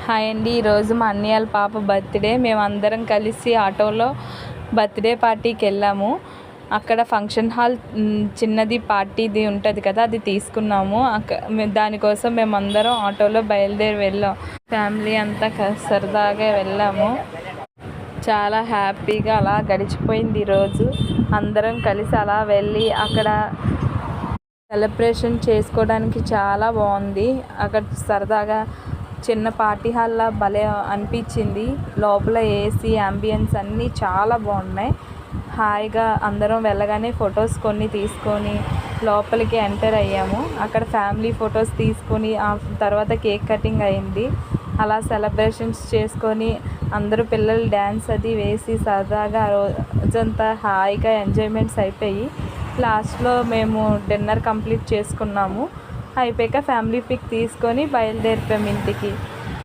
Hi అండి. ఈరోజు మా అన్నయ్య పాప బర్త్డే. మేమందరం కలిసి ఆటోలో బర్త్డే పార్టీకి వెళ్ళాము. అక్కడ ఫంక్షన్ హాల్ చిన్నది పార్టీది ఉంటుంది కదా, అది తీసుకున్నాము. దానికోసం మేమందరం ఆటోలో బయలుదేరి వెళ్ళాం. ఫ్యామిలీ అంతా సరదాగా వెళ్ళాము. చాలా హ్యాపీగా అలా గడిచిపోయింది ఈరోజు. అందరం కలిసి అలా వెళ్ళి అక్కడ సెలబ్రేషన్ చేసుకోవడానికి చాలా బాగుంది. అక్కడ సరదాగా చిన్న పార్టీ హాల్లా భలే అనిపించింది. లోపల ఏసీ, అంబియన్స్ అన్నీ చాలా బాగున్నాయి. హాయిగా అందరం వెళ్ళగానే ఫొటోస్ కొన్ని తీసుకొని లోపలికి ఎంటర్ అయ్యాము. అక్కడ ఫ్యామిలీ ఫొటోస్ తీసుకొని ఆ తర్వాత కేక్ కటింగ్ అయింది. అలా సెలబ్రేషన్స్ చేసుకొని అందరూ పిల్లలు డ్యాన్స్ అది వేసి సరదాగా రోజంతా హాయిగా ఎంజాయ్మెంట్స్ అయిపోయి లాస్ట్లో మేము డిన్నర్ కంప్లీట్ చేసుకున్నాము. అయిపోయాక ఫ్యామిలీ పిక్ తీసుకొని బయలుదేరిపోయాము ఇంటికి.